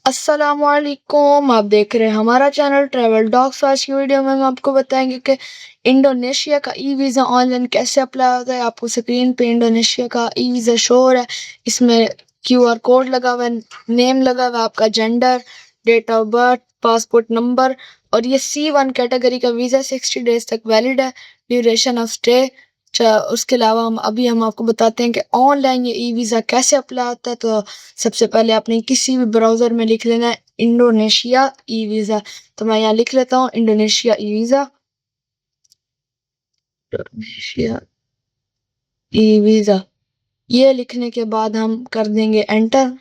अस्सलामुअलैकुम, आप देख रहे हैं हमारा चैनल ट्रैवल डॉग्स। आज की वीडियो में हम आपको बताएंगे कि इंडोनेशिया का ई वीज़ा ऑनलाइन कैसे अप्लाई होता है। आपको स्क्रीन पे इंडोनेशिया का ई वीज़ा शो हो रहा है। इसमें क्यूआर कोड लगा हुआ है, नेम लगा हुआ है, आपका gender, date of birth, passport number. और ये C1 कैटेगरी का वीज़ा 60 डेज तक वैलिड है। Duration of stay. उसके अलावा हम आपको बताते हैं कि ऑनलाइन ये ई वीज़ा कैसे अप्लाई होता है। तो सबसे पहले आपने किसी भी ब्राउज़र में लिख लेना है इंडोनेशिया ई वीज़ा। तो मैं यहाँ लिख लेता हूँ Indonesia e visa, Indonesia e visa. ये लिखने के बाद हम कर देंगे एंटर।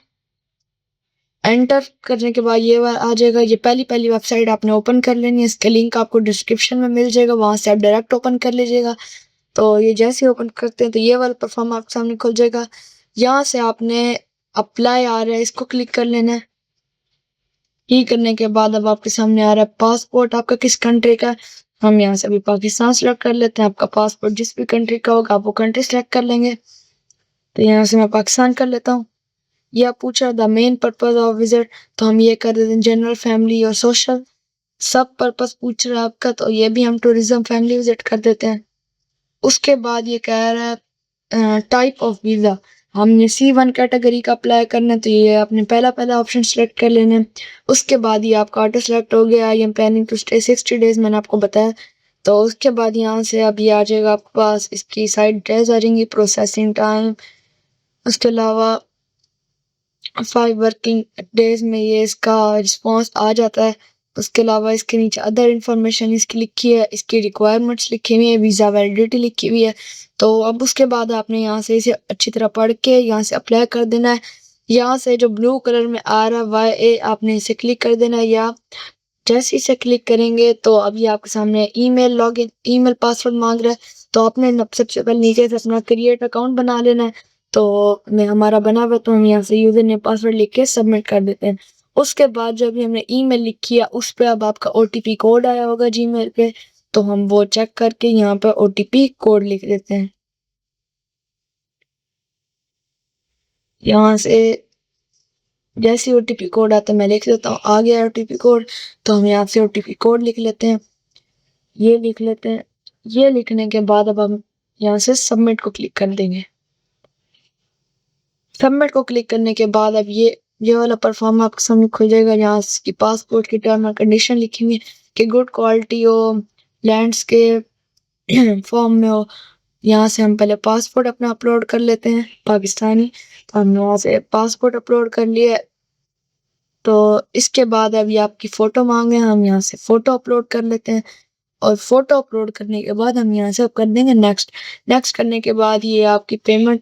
एंटर करने के बाद ये आ जाएगा। ये पहली वेबसाइट आपने ओपन कर लेनी है। इसका लिंक आपको डिस्क्रिप्शन में मिल जाएगा, वहाँ से आप डायरेक्ट ओपन कर लीजिएगा। तो ये जैसे ओपन करते हैं तो ये वाला प्लेटफॉर्म आपके सामने खुल जाएगा। यहाँ से आपने अप्लाई आ रहा है, इसको क्लिक कर लेना है। ये करने के बाद अब आपके सामने आ रहा है पासपोर्ट आपका किस कंट्री का है। हम यहाँ से अभी पाकिस्तान सेलेक्ट कर लेते हैं। आपका पासपोर्ट जिस भी कंट्री का होगा आप वो कंट्री सेलेक्ट कर लेंगे। तो यहाँ से मैं पाकिस्तान कर लेता हूँ। यह पूछ रहा the main purpose of visit, तो हम ये कर देते हैं जनरल, फैमिली और सोशल। सब पर्पज पूछ रहा है आपका, तो ये भी हम टूरिज्म फैमिली विजिट कर देते हैं। उसके बाद ये कह रहा है टाइप ऑफ वीज़ा, हमने C1 कैटेगरी का अप्लाई करना है, तो ये आपने पहला ऑप्शन सेलेक्ट कर लेना है। उसके बाद ये आपका ऑटो सेलेक्ट हो गया। I am planning to stay 60 days, मैंने आपको बताया। तो उसके बाद यहाँ से अब ये आ जाएगा आपके पास, इसकी साइड डेज आ जाएंगी, प्रोसेसिंग टाइम। उसके अलावा 5 वर्किंग डेज में ये इसका रिस्पॉन्स आ जाता है। उसके अलावा इसके नीचे अदर इन्फॉर्मेशन इसकी लिखी है, इसकी रिक्वायरमेंट्स लिखी हुई है, वीज़ा वैलिडिटी लिखी हुई है। तो अब उसके बाद आपने यहाँ से इसे अच्छी तरह पढ़ के यहाँ से अप्लाई कर देना है। यहाँ से जो ब्लू कलर में आ रहा है YA, आपने इसे क्लिक कर देना है। या जैसे इसे क्लिक करेंगे तो अभी आपके सामने ईमेल लॉगिन, ईमेल पासवर्ड मांग रहा है। तो आपने सबसे पहले नीचे से अपना क्रिएट अकाउंट बना लेना है। तो मैं हमारा बना हुआ, तो हम यहाँ से यूजर नेम पासवर्ड लिख के सबमिट कर देते हैं। उसके बाद जो भी हमने ईमेल लिखी है उस पर अब आपका OTP कोड आया होगा जीमेल पे, तो हम वो चेक करके यहाँ पर OTP कोड लिख देते हैं। यहाँ से जैसे OTP कोड आता है मैं लिख देता हूँ, आ गया OTP कोड। तो हम यहाँ से OTP कोड लिख लेते हैं, ये लिख लेते हैं। ये लिखने के बाद अब हम यहाँ से सबमिट को क्लिक कर देंगे। सबमिट को क्लिक करने के बाद अब ये वाला परफॉर्म आपके सामने खुल जाएगा। यहाँ की पासपोर्ट की टर्म एंड कंडीशन लिखी हुई है कि गुड क्वालिटी हो, लैंडस्केप फॉर्म में हो। यहाँ से हम पहले पासपोर्ट अपना अपलोड कर लेते हैं पाकिस्तानी। तो हमने यहाँ से पासपोर्ट अपलोड कर लिया। तो इसके बाद अभी आपकी फ़ोटो मांगे, हम यहाँ से फ़ोटो अपलोड कर लेते हैं। और फ़ोटो अपलोड करने के बाद हम यहाँ से अब कर देंगे नेक्स्ट। नेक्स्ट करने के बाद ये आपकी पेमेंट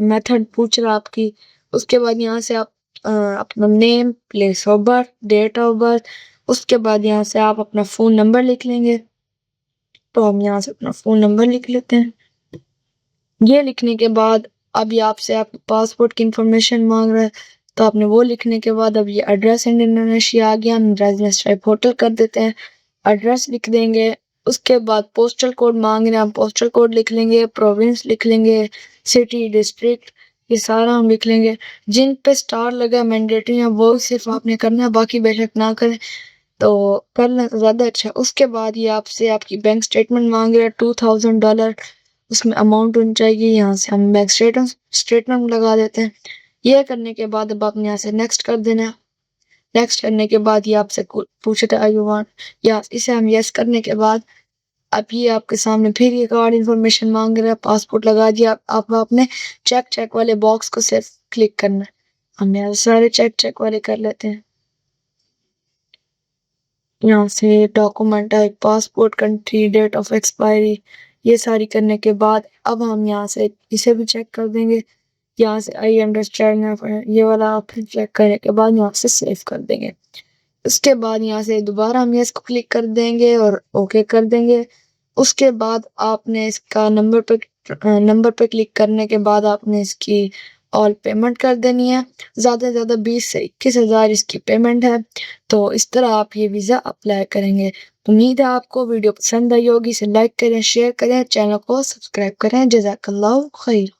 मेथड पूछ रहा आपकी। उसके बाद यहाँ से आप अपना name, place of birth, date of birth. उसके बाद यहाँ से आप अपना फ़ोन नंबर लिख लेंगे। तो हम यहाँ से अपना फ़ोन नंबर लिख लेते हैं। ये लिखने के बाद अभी आपसे आपके पासपोर्ट की इंफॉर्मेशन मांग रहा है, तो आपने वो लिखने के बाद अब ये एड्रेस इन इंडोनेशिया आ गया। हम रेजिडेंस टाइप होटल कर देते हैं, एड्रेस लिख देंगे। उसके बाद पोस्टल कोड मांग रहे हैं, हम पोस्टल कोड लिख लेंगे, प्रोविंस लिख लेंगे, सिटी, डिस्ट्रिक्ट, ये सारा हम लिख लेंगे। जिन पे स्टार लगा मैंडेटरी है वो सिर्फ आपने करना है, बाकी बेशक ना करें। तो कर लें तो ज़्यादा अच्छा है। उसके बाद ये आपसे आपकी बैंक स्टेटमेंट मांग रहा है $2000, उसमें अमाउंट होनी चाहिए। यहाँ से हम बैंक स्टेटमेंट लगा देते हैं। ये करने के बाद अब आपने यहाँ से नेक्स्ट कर देना है। नेक्स्ट करने के बाद ये आपसे पूछता है यू वांट, या इसे हम यस करने के बाद अब ये आपके सामने फिर ये कार्ड इन्फॉर्मेशन मांग रहा है। पासपोर्ट लगा दिया। आप आपने चेक वाले बॉक्स को सिर्फ क्लिक करना है। हम यहाँ सारे चेक वाले कर लेते हैं। यहाँ से document type, passport, country, date of expiry, ये सारी करने के बाद अब हम यहाँ से इसे भी चेक कर देंगे। यहाँ से आई अंडरस्टैंड, ये वाला फिर चेक करने के बाद यहाँ से सेव कर देंगे। उसके बाद यहाँ से दोबारा हम यस को क्लिक कर देंगे और ओके कर देंगे। उसके बाद आपने इसका नंबर पे क्लिक करने के बाद आपने इसकी ऑल पेमेंट कर देनी है। ज़्यादा से ज़्यादा 20 से 21 हज़ार इसकी पेमेंट है। तो इस तरह आप ये वीज़ा अप्लाई करेंगे। उम्मीद है आपको वीडियो पसंद आई होगी। इसे लाइक करें, शेयर करें, चैनल को सब्सक्राइब करें। जज़ाकल्लाहु खैर।